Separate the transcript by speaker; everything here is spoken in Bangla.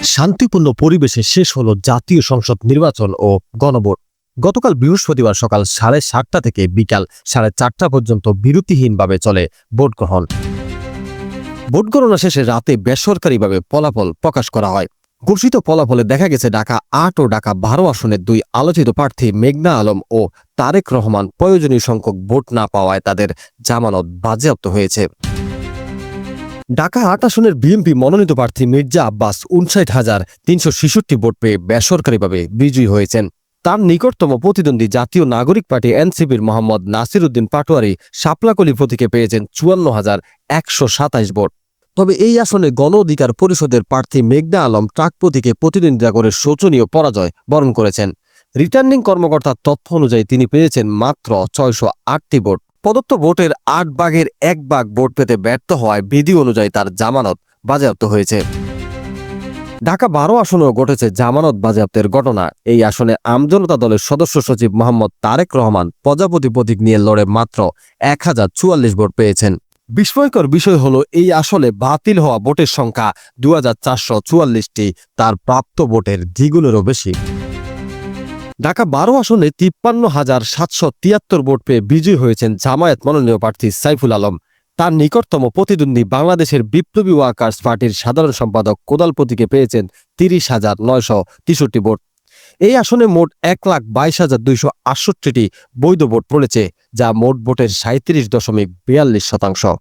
Speaker 1: শান্তিপূর্ণ পরিবেশে শেষ হলো জাতীয় সংসদ নির্বাচন ও গণভোট। গতকাল বৃহস্পতিবার সকাল 7:30টা থেকে বিকাল 4:30টা পর্যন্ত বিরতিহীনভাবে চলে ভোট গ্রহণ। ভোট গণনা শেষে রাতে বেসরকারিভাবে ফলাফল প্রকাশ করা হয়। ঘোষিত ফলাফলে দেখা গেছে ঢাকা 8 ও ঢাকা 12 আসনের 2 আলোচিত প্রার্থী মেঘনা আলম ও তারেক রহমান প্রয়োজনীয় সংখ্যক ভোট না পাওয়ায় তাদের জামানত বাজেয়াপ্ত হয়েছে। ঢাকা 8 আসনের বিএনপি মনোনীত প্রার্থী মির্জা আব্বাস 59,366 ভোট পেয়ে বেসরকারিভাবে বিজয়ী হয়েছেন। তার নিকটতম প্রতিদ্বন্দ্বী জাতীয় নাগরিক পার্টি এনসিপির মোহাম্মদ নাসির উদ্দিন পাটোয়ারি শাপলাকলি প্রতীকে পেয়েছেন 54,127 ভোট। তবে এই আসনে গণ অধিকার পরিষদের প্রার্থী মেঘনা আলম ট্রাক প্রতীকে প্রতিদ্বন্দ্বিতা করে শোচনীয় পরাজয় বরণ করেছেন। রিটার্নিং কর্মকর্তার তথ্য অনুযায়ী তিনি পেয়েছেন মাত্র 608টি ভোট। প্রদত্ত ভোটের 8 ভাগের 1 ভাগ ভোট পেতে ব্যর্থ হওয়ায় বিধি অনুযায়ী তার জামানত বাজেয়াপ্ত হয়েছে। ঢাকা 12 আসনেও ঘটেছে জামানত বাজেয়াপ্তের ঘটনা। এই আসনে আমজনতা দলের সদস্য সচিব মোহাম্মদ তারেক রহমান প্রজাপতি প্রতীক নিয়ে লড়ে মাত্র 1044 ভোট পেয়েছেন। বিস্ময়কর বিষয় হলো এই আসনে বাতিল হওয়া ভোটের সংখ্যা 2444টি, তার প্রাপ্ত ভোটের দ্বিগুণেরও বেশি। ঢাকা 12 আসনে 53,773 ভোট পেয়ে বিজয়ী হয়েছেন জামায়াত মনোনীত প্রার্থী সাইফুল আলম। তার নিকটতম প্রতিদ্বন্দ্বী বাংলাদেশের বিপ্লবী ওয়ার্কার্স পার্টির সাধারণ সম্পাদক কোদাল প্রতীকে পেয়েছেন 30,963 ভোট। এই আসনে মোট 1,22,268টি বৈধ ভোট পড়েছে, যা মোট ভোটের 37.42%।